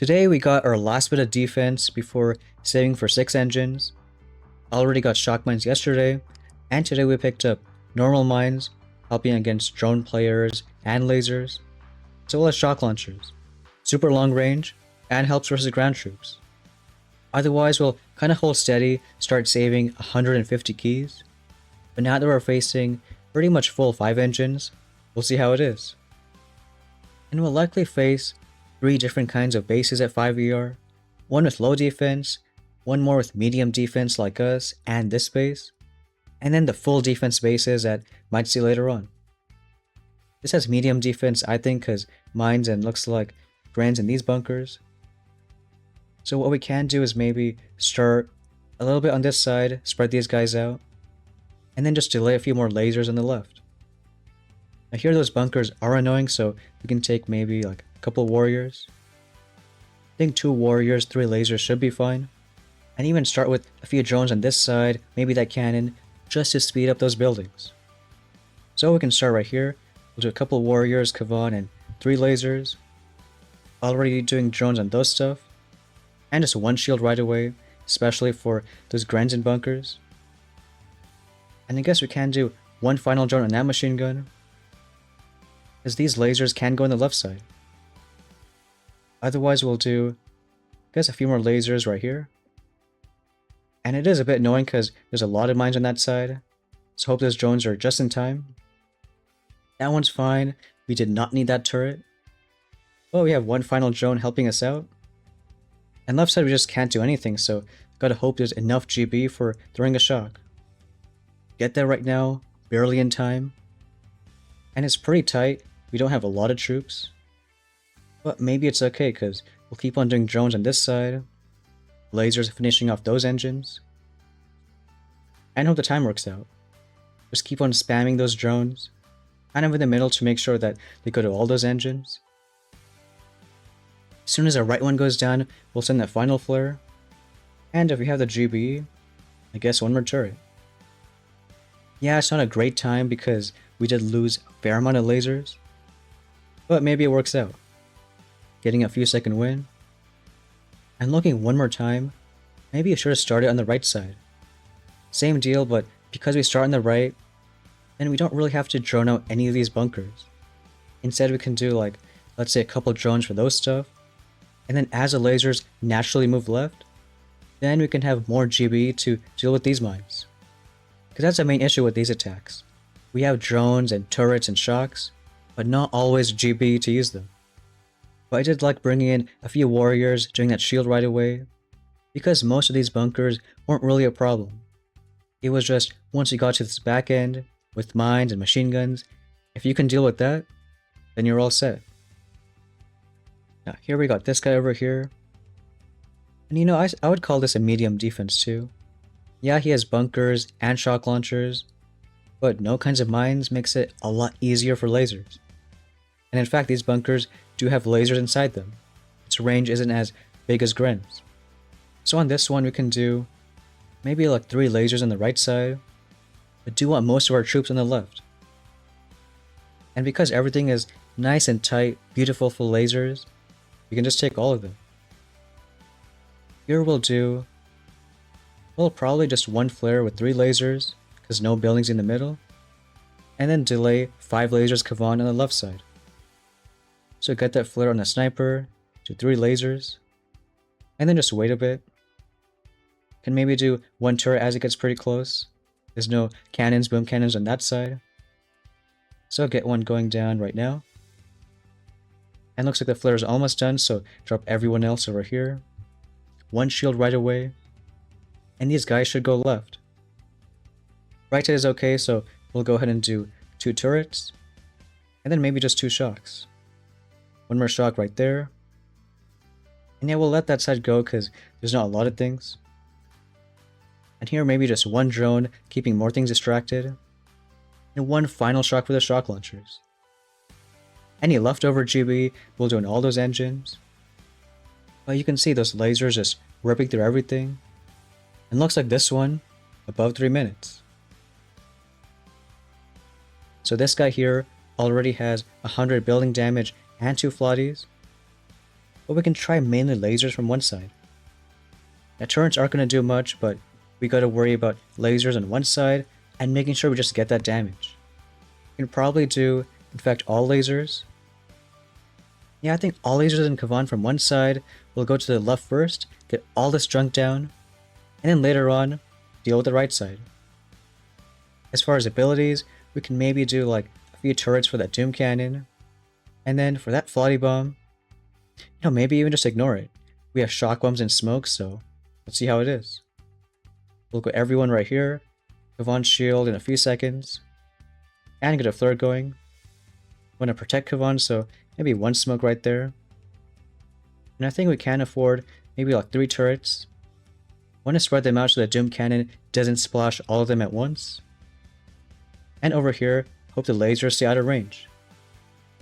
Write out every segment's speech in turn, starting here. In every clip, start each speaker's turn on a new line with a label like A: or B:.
A: Today we got our last bit of defense before saving for 6 engines. Already got shock mines yesterday, and today we picked up normal mines, helping against drone players and lasers, as well as shock launchers, super long range, and helps versus ground troops. Otherwise we'll kinda hold steady, start saving 150 keys, but now that we're facing pretty much full 5 engines, we'll see how it is. And we'll likely face 3 different kinds of bases at 5 ER, one with low defense, one more with medium defense like us and this base, and then the full defense bases that might see later on. This has medium defense I think because mines and looks like Grans in these bunkers. So what we can do is maybe start a little bit on this side, spread these guys out, and then just delay a few more lasers on the left. Now here those bunkers are annoying, so we can take maybe like a couple warriors. I think 2 warriors, 3 lasers should be fine. And even start with a few drones on this side, maybe that cannon, just to speed up those buildings. So we can start right here. We'll do a couple warriors, Kavan, and 3 lasers. Already doing drones on those stuff. And just 1 shield right away, especially for those Grens and bunkers. And I guess we can do 1 final drone on that machine gun, as these lasers can go on the left side. Otherwise we'll do, I guess, a few more lasers right here. And it is a bit annoying because there's a lot of mines on that side, so hope those drones are just in time. That one's fine, we did not need that turret. But we have 1 final drone helping us out. And left side we just can't do anything, so gotta hope there's enough GB for throwing a shock. Get there right now, barely in time. And it's pretty tight, we don't have a lot of troops. But maybe it's okay because we'll keep on doing drones on this side, lasers finishing off those engines, and hope the time works out. Just keep on spamming those drones, kind of in the middle to make sure that they go to all those engines. As soon as our right one goes down, we'll send that final flare, and if we have the GB, I guess 1 more turret. Yeah, it's not a great time because we did lose a fair amount of lasers, but maybe it works out. Getting a few second win. And looking 1 more time, maybe I should have started on the right side. Same deal, but because we start on the right, then we don't really have to drone out any of these bunkers. Instead we can do like, let's say a couple drones for those stuff, and then as the lasers naturally move left, then we can have more GB to deal with these mines. Because that's the main issue with these attacks. We have drones and turrets and shocks, but not always GB to use them. But I did like bringing in a few warriors, doing that shield right away, because most of these bunkers weren't really a problem. It was just once you got to this back end, with mines and machine guns, if you can deal with that, then you're all set. Now here we got this guy over here. And you know, I would call this a medium defense too. Yeah, he has bunkers and shock launchers, but no kinds of mines makes it a lot easier for lasers. And in fact, these bunkers do have lasers inside them. Its range isn't as big as Gren's. So on this one we can do maybe like 3 lasers on the right side, but do want most of our troops on the left. And because everything is nice and tight, beautiful full lasers, we can just take all of them. Here we'll do, well, probably just 1 flare with 3 lasers, because no buildings in the middle, and then delay 5 lasers Kavan on the left side. So get that flare on the sniper, do 3 lasers, and then just wait a bit. Can maybe do 1 turret as it gets pretty close. There's no cannons, boom cannons on that side. So get 1 going down right now. And looks like the flare is almost done, so drop everyone else over here. 1 shield right away. And these guys should go left. Right side is okay, so we'll go ahead and do 2 turrets. And then maybe just 2 shocks. 1 more shock right there. And yeah, we'll let that side go because there's not a lot of things. And here maybe just 1 drone, keeping more things distracted. And 1 final shock for the shock launchers. Any leftover GB we'll do in all those engines. But you can see those lasers just ripping through everything. And looks like this one, above 3 minutes. So this guy here already has 100 building damage and 2 flotties. but we can try mainly lasers from one side. Now turrets aren't going to do much, but we got to worry about lasers on one side and making sure we just get that damage. We can probably do, in fact, all lasers. Yeah, I think all lasers in Kavan from one side. We'll go to the left first, get all this junk down, and then later on, deal with the right side. As far as abilities, we can maybe do like a few turrets for that Doom Cannon, and then for that Floaty Bomb, maybe even just ignore it. We have shock bombs and smoke, so let's see how it is. We'll go everyone right here, Kavan shield in a few seconds, and get a flare going. Want to protect Kavan, so maybe one smoke right there. And I think we can afford maybe like 3 turrets. Want to spread them out so that Doom Cannon doesn't splash all of them at once. And over here, hope the lasers stay out of range.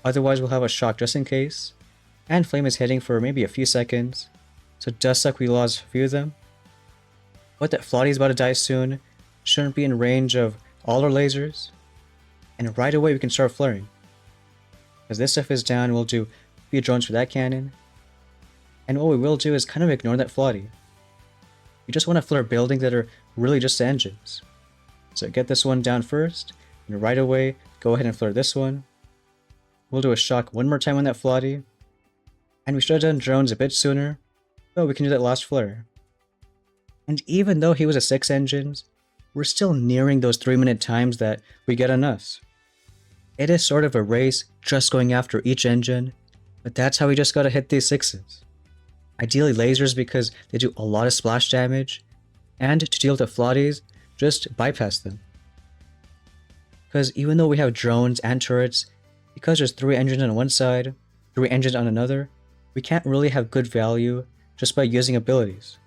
A: Otherwise we'll have a shock just in case. And Flame is hitting for maybe a few seconds, so it does suck we lost a few of them. But that Floaty is about to die soon, shouldn't be in range of all our lasers. And right away we can start flaring. As this stuff is down, we'll do a few drones for that cannon. And what we will do is kind of ignore that Floaty. You just want to flare buildings that are really just engines. So get this one down first, and right away, go ahead and flare this one. We'll do a shock one more time on that Floaty. And we should have done drones a bit sooner, but we can do that last flare. And even though he was a 6 engines, we're still nearing those 3-minute times that we get on us. It is sort of a race just going after each engine, but that's how we just gotta hit these 6s. Ideally lasers because they do a lot of splash damage, and to deal with the Floaties, just bypass them. Because even though we have drones and turrets, because there's 3 engines on one side, 3 engines on another, we can't really have good value just by using abilities.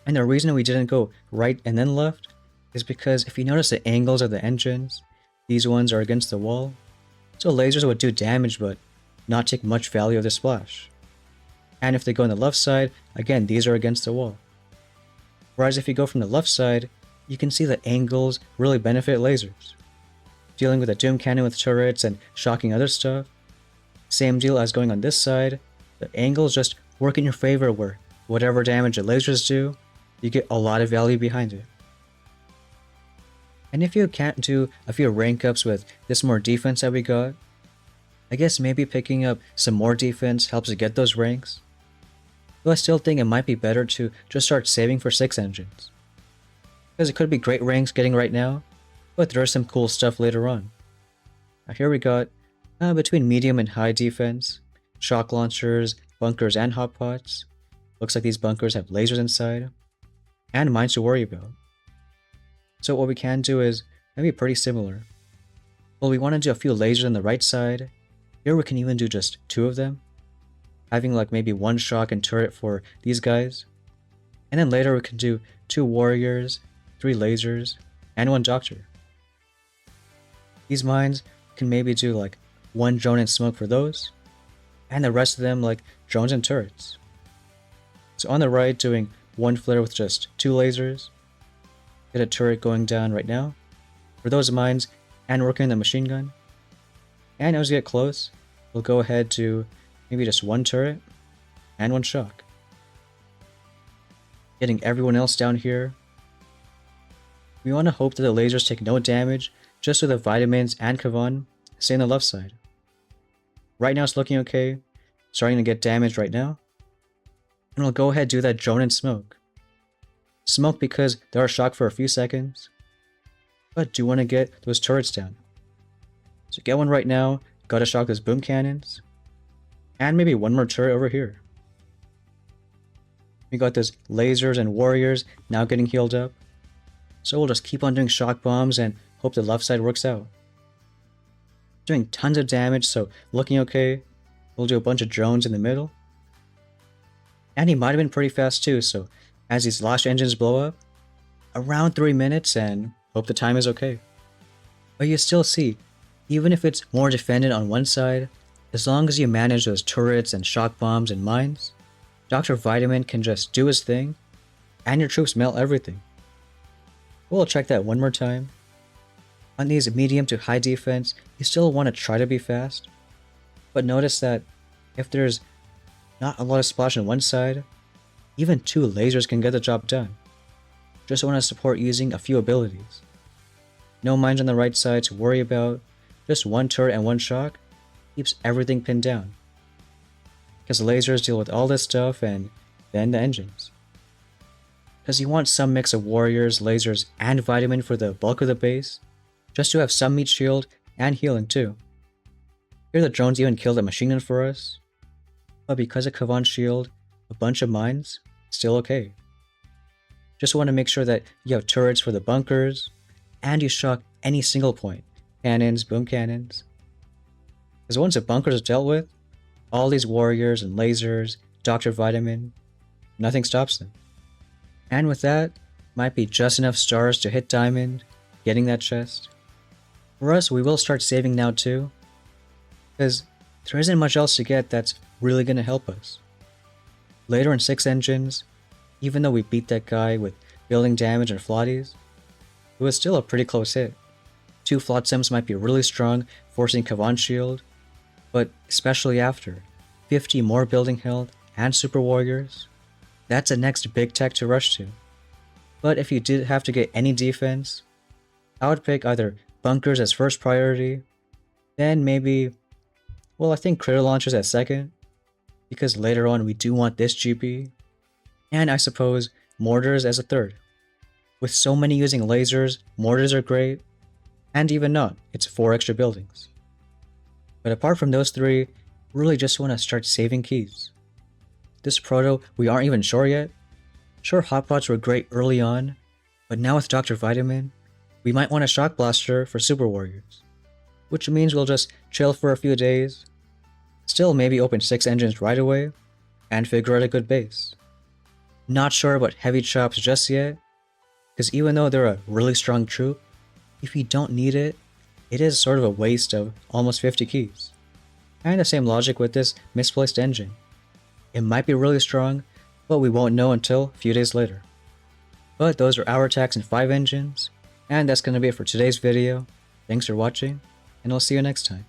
A: And the reason we didn't go right and then left is because if you notice the angles of the engines, these ones are against the wall, so lasers would do damage but not take much value of the splash. And if they go on the left side, again these are against the wall. Whereas if you go from the left side, you can see the angles really benefit lasers. Dealing with a Doom Cannon with turrets and shocking other stuff, same deal as going on this side, the angles just work in your favor where whatever damage the lasers do, you get a lot of value behind it. And if you can't do a few rank ups with this more defense that we got, I guess maybe picking up some more defense helps to get those ranks. Though I still think it might be better to just start saving for 6 engines. Because it could be great ranks getting right now, but there's some cool stuff later on. Now here we got, between medium and high defense, shock launchers, bunkers and hot pots. Looks like these bunkers have lasers inside, and mines to worry about. So what we can do is maybe pretty similar. Well, we want to do a few lasers on the right side. Here we can even do just 2 of them, having like maybe 1 shock and turret for these guys. And then later we can do 2 warriors, 3 lasers, and 1 doctor. These mines can maybe do like 1 drone and smoke for those, and the rest of them like drones and turrets. So on the right, doing 1 flare with just 2 lasers. Get a turret going down right now for those mines and working on the machine gun. And as we get close, we'll go ahead to maybe just 1 turret and 1 shock. Getting everyone else down here. We want to hope that the lasers take no damage just so the vitamins and Kavan stay on the left side. Right now it's looking okay, starting to get damaged right now. And we'll go ahead and do that drone and smoke. Smoke because they are shocked for a few seconds, but do want to get those turrets down. So get one right now, gotta shock those boom cannons, and maybe 1 more turret over here. We got those lasers and warriors now getting healed up, so we'll just keep on doing shock bombs and hope the left side works out. Doing tons of damage, so looking okay. We'll do a bunch of drones in the middle. And he might have been pretty fast too, so as these last engines blow up, around 3 minutes, and hope the time is okay. But you still see, even if it's more defended on one side, as long as you manage those turrets and shock bombs and mines, Dr. Vitamin can just do his thing, and your troops melt everything. We'll check that one more time. On these medium to high defense, you still want to try to be fast, but notice that if there's Not a lot of splash on one side. Even 2 lasers can get the job done. Just want to support using a few abilities. No mines on the right side to worry about. Just 1 turret and 1 shock keeps everything pinned down. Because the lasers deal with all this stuff and then the engines. Because you want some mix of warriors, lasers, and vitamin for the bulk of the base, just to have some meat shield and healing too. Here the drones even killed a machine gun for us, but because of Kavan's shield, a bunch of mines, still okay. Just want to make sure that you have turrets for the bunkers, and you shock any single point, cannons, boom cannons. Because once the bunkers are dealt with, all these warriors and lasers, Dr. Vitamin, nothing stops them. And with that, might be just enough stars to hit diamond, getting that chest. For us, we will start saving now too, because there isn't much else to get that's really going to help us. Later in 6 engines, even though we beat that guy with building damage and flotties, it was still a pretty close hit. 2 Flotsems might be really strong, forcing Kavan's shield, but especially after 50 more building health and super warriors, that's the next big tech to rush to. But if you did have to get any defense, I would pick either bunkers as first priority, then maybe, well, I think critter launchers as second, because later on we do want this GP, and I suppose mortars as a third. With so many using lasers, mortars are great, and even not, it's 4 extra buildings. But apart from those 3, really just want to start saving keys. This proto, we aren't even sure yet. Sure, hotpots were great early on, but now with Dr. Vitamin, we might want a shock blaster for super warriors, which means we'll just chill for a few days, still maybe open 6 engines right away, and figure out a good base. Not sure about heavy chops just yet, because even though they're a really strong troop, if you don't need it, it is sort of a waste of almost 50 keys. And the same logic with this misplaced engine. It might be really strong, but we won't know until a few days later. But those are our attacks in 5 engines, and that's going to be it for today's video. Thanks for watching, and I'll see you next time.